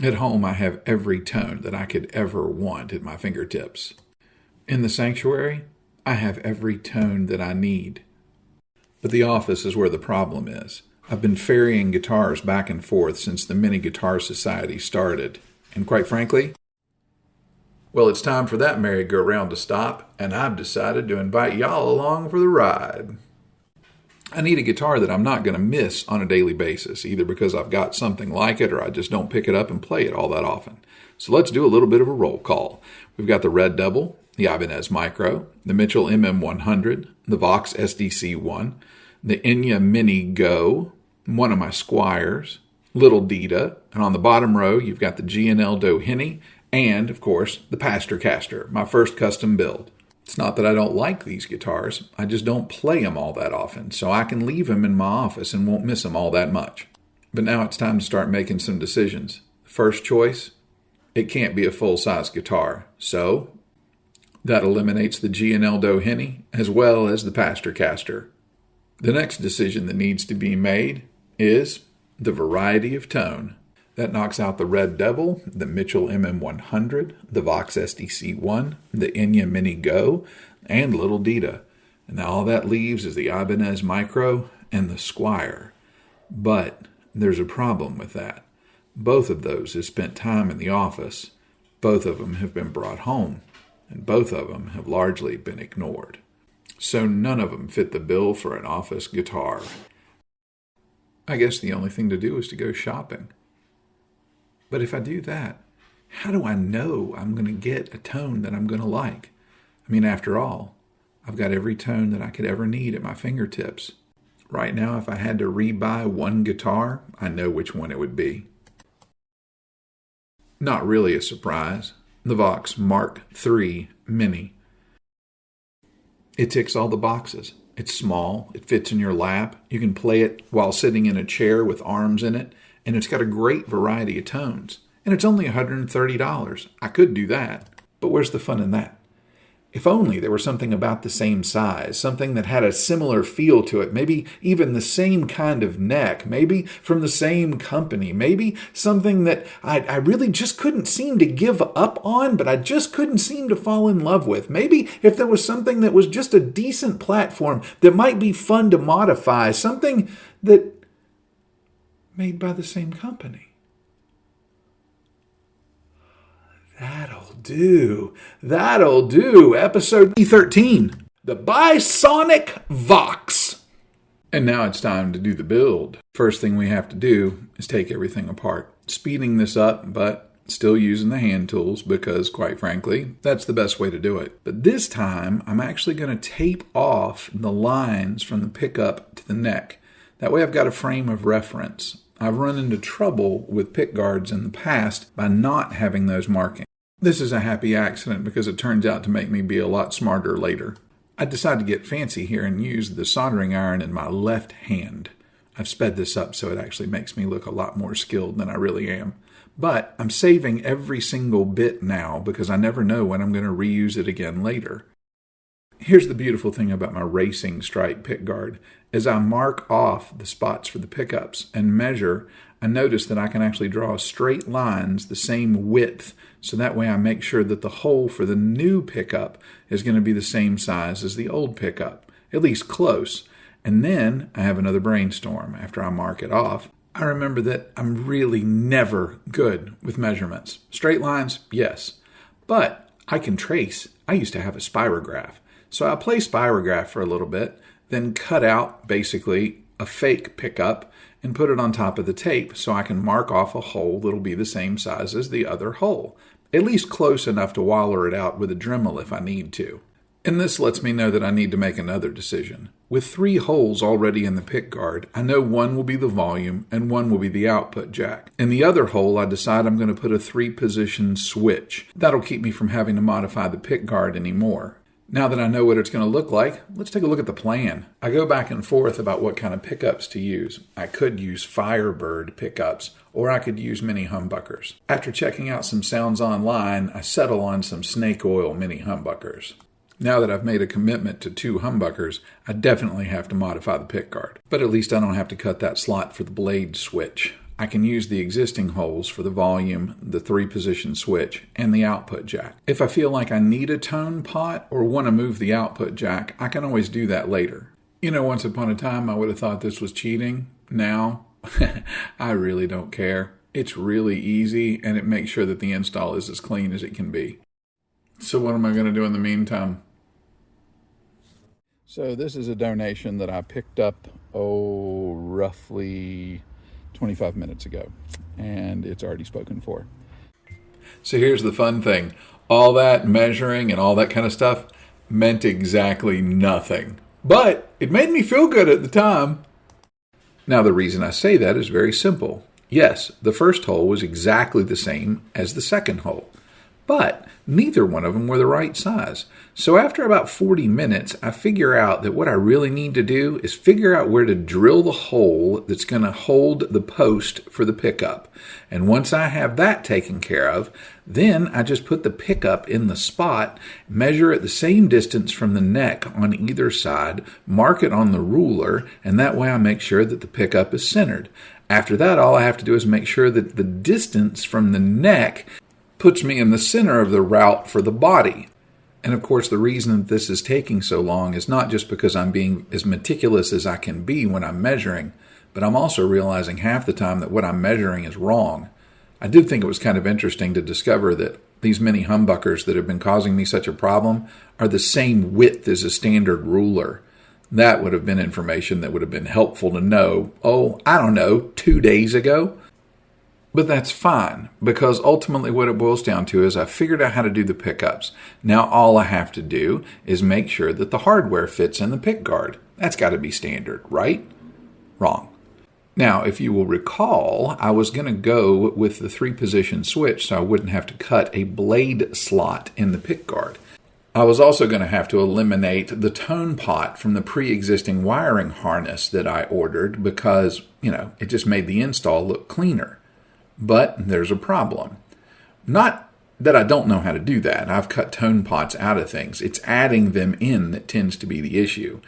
At home, I have every tone that I could ever want at my fingertips. In the sanctuary, I have every tone that I need. But the office is where the problem is. I've been ferrying guitars back and forth since the Mini Guitar Society started. And quite frankly, well, it's time for that merry-go-round to stop, and I've decided to invite y'all along for the ride. I need a guitar that I'm not going to miss on a daily basis, either because I've got something like it or I just don't pick it up and play it all that often. So let's do a little bit of a roll call. We've got the Red Double, the Ibanez Micro, the Mitchell MM100, the Vox SDC-1, the Enya Mini Go, one of my Squires, Little Dita, and on the bottom row you've got the G&L Doheny, and, of course, the Pastor Caster, my first custom build. It's not that I don't like these guitars, I just don't play them all that often, so I can leave them in my office and won't miss them all that much. But now it's time to start making some decisions. First choice, it can't be a full-size guitar, so that eliminates the G&L Doheny as well as the Pastor Caster. The next decision that needs to be made is the variety of tone. That knocks out the Red Devil, the Mitchell MM100, the Vox SDC-1, the Enya Mini Go, and Little Dita. And now all that leaves is the Ibanez Micro and the Squire. But there's a problem with that. Both of those have spent time in the office. Both of them have been brought home. And both of them have largely been ignored. So none of them fit the bill for an office guitar. I guess the only thing to do is to go shopping. But if I do that, how do I know I'm going to get a tone that I'm going to like? I mean, after all, I've got every tone that I could ever need at my fingertips. Right now, if I had to rebuy one guitar, I know which one it would be. Not really a surprise. The Vox Mark III Mini. It ticks all the boxes. It's small, it fits in your lap, you can play it while sitting in a chair with arms in it, and it's got a great variety of tones. And it's only $130. I could do that, but where's the fun in that? If only there was something about the same size, something that had a similar feel to it, maybe even the same kind of neck, maybe from the same company, maybe something that I really just couldn't seem to give up on, but I just couldn't seem to fall in love with. Maybe if there was something that was just a decent platform that might be fun to modify, something that made by the same company. That'll do. That'll do. Episode 13. The Bisonic Vox. And now it's time to do the build. First thing we have to do is take everything apart. Speeding this up, but still using the hand tools because, quite frankly, that's the best way to do it. But this time, I'm actually going to tape off the lines from the pickup to the neck. That way I've got a frame of reference. I've run into trouble with pick guards in the past by not having those markings. This is a happy accident because it turns out to make me be a lot smarter later. I decided to get fancy here and use the soldering iron in my left hand. I've sped this up so it actually makes me look a lot more skilled than I really am. But I'm saving every single bit now because I never know when I'm going to reuse it again later. Here's the beautiful thing about my racing stripe pickguard. As I mark off the spots for the pickups and measure, I notice that I can actually draw straight lines the same width, so that way I make sure that the hole for the new pickup is going to be the same size as the old pickup, at least close. And then I have another brainstorm after I mark it off. I remember that I'm really never good with measurements. Straight lines, yes, but I can trace. I used to have a spirograph. So I play spirograph for a little bit, then cut out basically a fake pickup and put it on top of the tape so I can mark off a hole that'll be the same size as the other hole, at least close enough to waller it out with a Dremel if I need to. And this lets me know that I need to make another decision. With 3 holes already in the pickguard, I know one will be the volume and one will be the output jack. In the other hole, I decide I'm going to put a 3-position switch. That'll keep me from having to modify the pickguard anymore. Now that I know what it's going to look like, let's take a look at the plan. I go back and forth about what kind of pickups to use. I could use Firebird pickups, or I could use mini humbuckers. After checking out some sounds online, I settle on some snake oil mini humbuckers. Now that I've made a commitment to 2 humbuckers, I definitely have to modify the pickguard. But at least I don't have to cut that slot for the blade switch. I can use the existing holes for the volume, the 3-position switch, and the output jack. If I feel like I need a tone pot or want to move the output jack, I can always do that later. Once upon a time I would have thought this was cheating. Now, I really don't care. It's really easy, and it makes sure that the install is as clean as it can be. So what am I going to do in the meantime? So this is a donation that I picked up, roughly 25 minutes ago, and it's already spoken for. So here's the fun thing. All that measuring and all that kind of stuff meant exactly nothing. But it made me feel good at the time. Now, the reason I say that is very simple. Yes, the first hole was exactly the same as the second hole, but neither one of them were the right size. So after about 40 minutes, I figure out that what I really need to do is figure out where to drill the hole that's going to hold the post for the pickup. And once I have that taken care of, then I just put the pickup in the spot, measure it the same distance from the neck on either side, mark it on the ruler, and that way I make sure that the pickup is centered. After that, all I have to do is make sure that the distance from the neck puts me in the center of the route for the body. And of course, the reason that this is taking so long is not just because I'm being as meticulous as I can be when I'm measuring, but I'm also realizing half the time that what I'm measuring is wrong. I did think it was kind of interesting to discover that these mini humbuckers that have been causing me such a problem are the same width as a standard ruler. That would have been information that would have been helpful to know, 2 days ago. But that's fine, because ultimately what it boils down to is I figured out how to do the pickups. Now all I have to do is make sure that the hardware fits in the pick guard. That's got to be standard, right? Wrong. Now, if you will recall, I was going to go with the 3-position switch so I wouldn't have to cut a blade slot in the pick guard. I was also going to have to eliminate the tone pot from the pre-existing wiring harness that I ordered because, it just made the install look cleaner. But there's a problem. Not that I don't know how to do that. I've cut tone pots out of things. It's adding them in that tends to be the issue.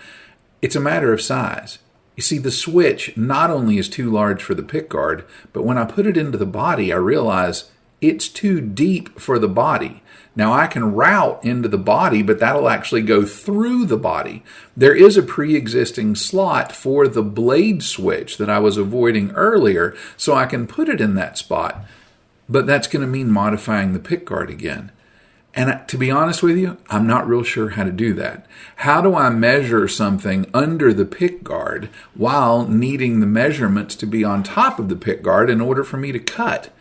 It's a matter of size. You see, the switch not only is too large for the pick guard, but when I put it into the body, I realize it's too deep for the body. Now, I can route into the body, but that'll actually go through the body. There is a pre-existing slot for the blade switch that I was avoiding earlier, so I can put it in that spot. But that's going to mean modifying the pick guard again. And to be honest with you, I'm not real sure how to do that. How do I measure something under the pick guard while needing the measurements to be on top of the pick guard in order for me to cut?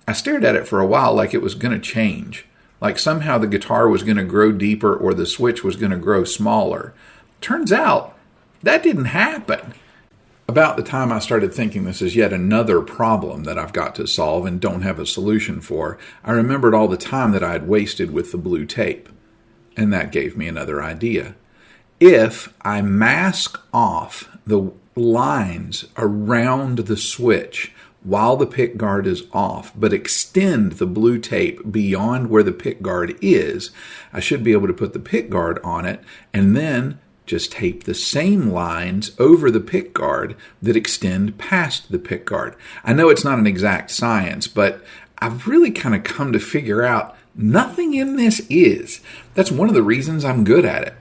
I stared at it for a while like it was going to change, like somehow the guitar was going to grow deeper or the switch was going to grow smaller. Turns out that didn't happen. About the time I started thinking this is yet another problem that I've got to solve and don't have a solution for, I remembered all the time that I had wasted with the blue tape. And that gave me another idea. If I mask off the lines around the switch while the pick guard is off, but extend the blue tape beyond where the pick guard is, I should be able to put the pick guard on it and then just tape the same lines over the pick guard that extend past the pick guard. I know it's not an exact science, but I've really kind of come to figure out nothing in this is. That's one of the reasons I'm good at it.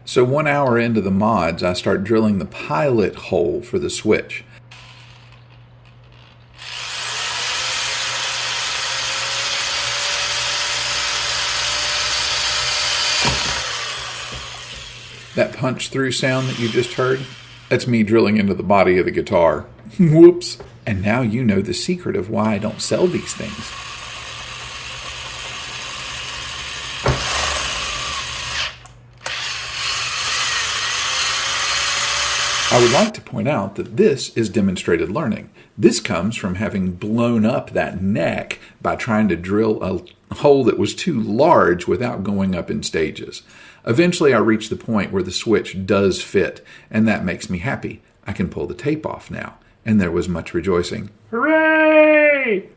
So 1 hour into the mods, I start drilling the pilot hole for the switch. That punch-through sound that you just heard, that's me drilling into the body of the guitar. Whoops. And now you know the secret of why I don't sell these things. I would like to point out that this is demonstrated learning. This comes from having blown up that neck by trying to drill a hole that was too large without going up in stages. Eventually, I reached the point where the switch does fit, and that makes me happy. I can pull the tape off now, and there was much rejoicing. Hooray!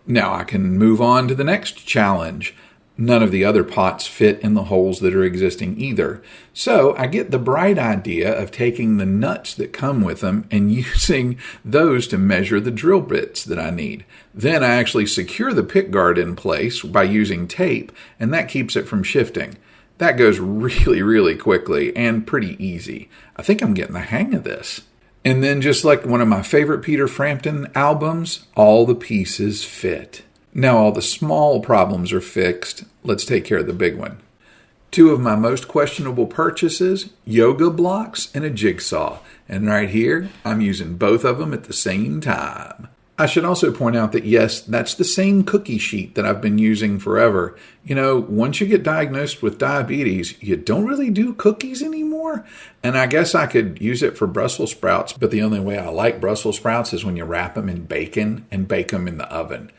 Now I can move on to the next challenge. None of the other pots fit in the holes that are existing either. So I get the bright idea of taking the nuts that come with them and using those to measure the drill bits that I need. Then I actually secure the pick guard in place by using tape, and that keeps it from shifting. That goes really, really quickly and pretty easy. I think I'm getting the hang of this. And then, just like one of my favorite Peter Frampton albums, all the pieces fit. Now all the small problems are fixed. Let's take care of the big one. 2 of my most questionable purchases, yoga blocks and a jigsaw. And right here, I'm using both of them at the same time. I should also point out that yes, that's the same cookie sheet that I've been using forever. You know, once you get diagnosed with diabetes, you don't really do cookies anymore. And I guess I could use it for Brussels sprouts, but the only way I like Brussels sprouts is when you wrap them in bacon and bake them in the oven.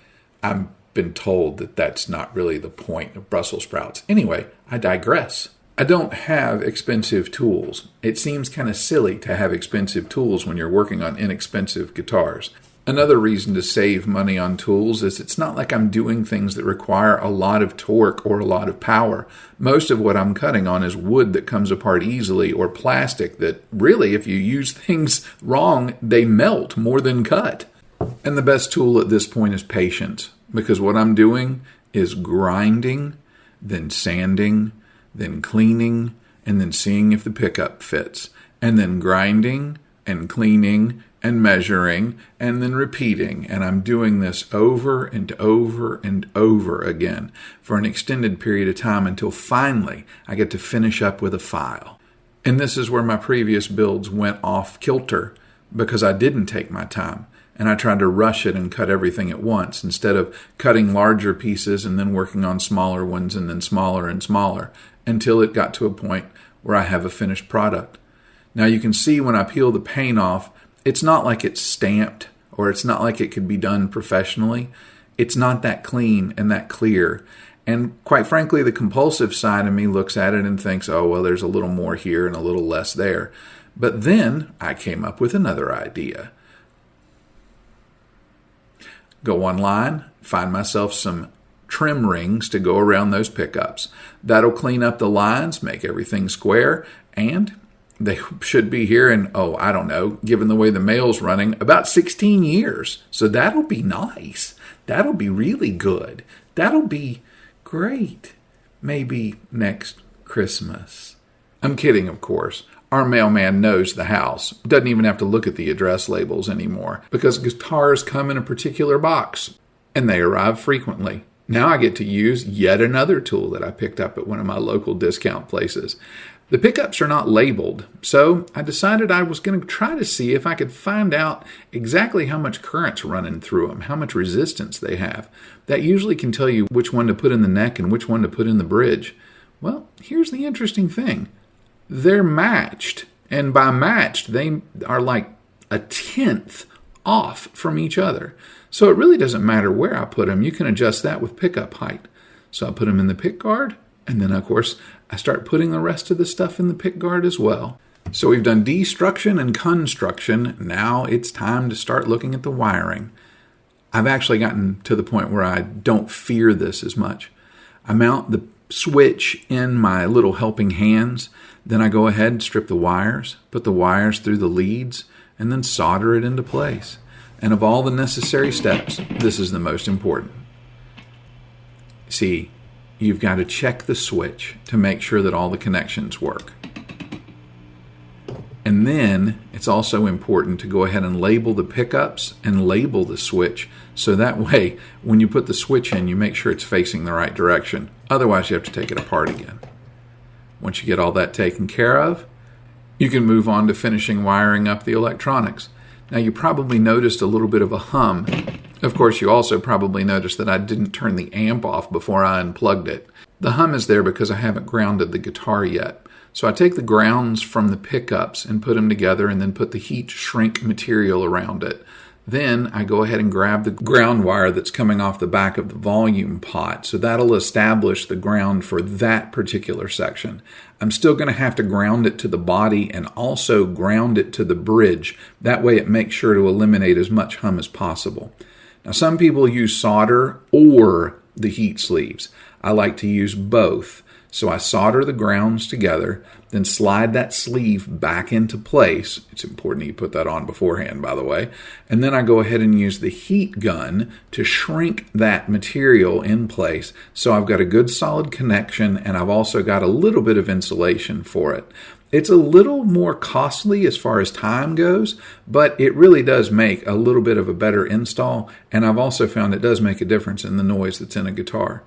I've been told that that's not really the point of Brussels sprouts. Anyway, I digress. I don't have expensive tools. It seems kind of silly to have expensive tools when you're working on inexpensive guitars. Another reason to save money on tools is it's not like I'm doing things that require a lot of torque or a lot of power. Most of what I'm cutting on is wood that comes apart easily or plastic that really, if you use things wrong, they melt more than cut. And the best tool at this point is patience, because what I'm doing is grinding, then sanding, then cleaning, and then seeing if the pickup fits, and then grinding and cleaning and measuring, and then repeating. And I'm doing this over and over and over again for an extended period of time until finally I get to finish up with a file. And this is where my previous builds went off kilter because I didn't take my time. And I tried to rush it and cut everything at once instead of cutting larger pieces and then working on smaller ones and then smaller and smaller until it got to a point where I have a finished product. Now you can see when I peel the paint off, it's not like it's stamped or it's not like it could be done professionally. It's not that clean and that clear. And quite frankly, the compulsive side of me looks at it and thinks, oh, well, there's a little more here and a little less there. But then I came up with another idea. Go online, find myself some trim rings to go around those pickups. That'll clean up the lines, make everything square, and they should be here in, I don't know, given the way the mail's running, about 16 years. So that'll be nice. That'll be really good. That'll be great. Maybe next Christmas. I'm kidding, of course. Our mailman knows the house. Doesn't even have to look at the address labels anymore because guitars come in a particular box and they arrive frequently. Now I get to use yet another tool that I picked up at one of my local discount places. The pickups are not labeled, so I decided I was going to try to see if I could find out exactly how much current's running through them, how much resistance they have. That usually can tell you which one to put in the neck and which one to put in the bridge. Well, here's the interesting thing. They're matched, and by matched, they are like a tenth off from each other. So it really doesn't matter where I put them. You can adjust that with pickup height. So I put them in the pick guard, and then, of course, I start putting the rest of the stuff in the pick guard as well. So we've done destruction and construction. Now it's time to start looking at the wiring. I've actually gotten to the point where I don't fear this as much. I mount the switch in my little helping hands. Then I go ahead and strip the wires, put the wires through the leads, and then solder it into place. And of all the necessary steps, this is the most important. See, you've got to check the switch to make sure that all the connections work. And then it's also important to go ahead and label the pickups and label the switch. So that way, when you put the switch in, you make sure it's facing the right direction. Otherwise, you have to take it apart again. Once you get all that taken care of, you can move on to finishing wiring up the electronics. Now, you probably noticed a little bit of a hum. Of course, you also probably noticed that I didn't turn the amp off before I unplugged it. The hum is there because I haven't grounded the guitar yet. So I take the grounds from the pickups and put them together and then put the heat shrink material around it. Then I go ahead and grab the ground wire that's coming off the back of the volume pot. So that'll establish the ground for that particular section. I'm still going to have to ground it to the body and also ground it to the bridge. That way it makes sure to eliminate as much hum as possible. Now some people use solder or the heat sleeves. I like to use both. So I solder the grounds together, then slide that sleeve back into place. It's important that you put that on beforehand, by the way. And then I go ahead and use the heat gun to shrink that material in place. So I've got a good solid connection, and I've also got a little bit of insulation for it. It's a little more costly as far as time goes, but it really does make a little bit of a better install. And I've also found it does make a difference in the noise that's in a guitar.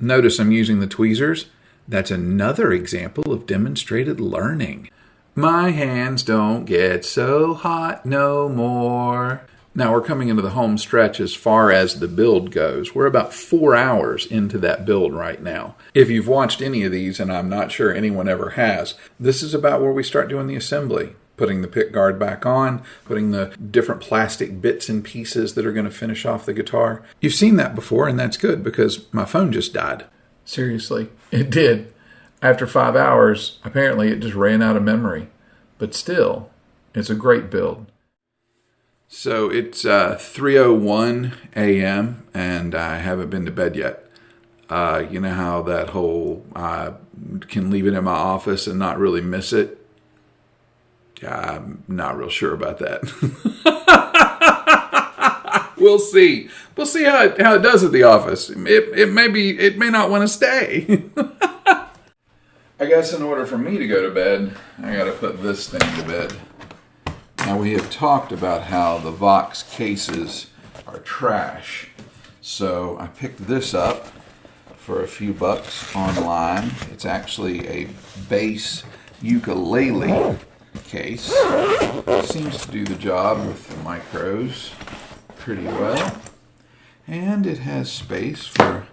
Notice I'm using the tweezers. That's another example of demonstrated learning. My hands don't get so hot no more. Now we're coming into the home stretch as far as the build goes. We're about 4 hours into that build right now. If you've watched any of these, and I'm not sure anyone ever has, this is about where we start doing the assembly. Putting the pick guard back on, putting the different plastic bits and pieces that are going to finish off the guitar. You've seen that before, and that's good because my phone just died. Seriously, it did. After 5 hours, apparently it just ran out of memory. But still, it's a great build. So it's 3:01 a.m. and I haven't been to bed yet. You know how that whole I can leave it in my office and not really miss it? Yeah, I'm not real sure about that. We'll see. We'll see how it does at the office. It may not want to stay. I guess in order for me to go to bed, I got to put this thing to bed. Now we have talked about how the Vox cases are trash. So I picked this up for a few bucks online. It's actually a bass ukulele case. Seems to do the job with the micros pretty well. And it has space for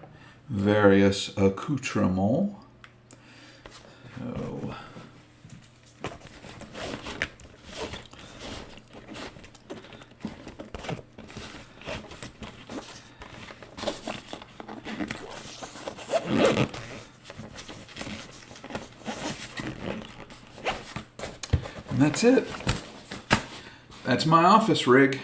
various accoutrements. So, and that's it. That's my office rig.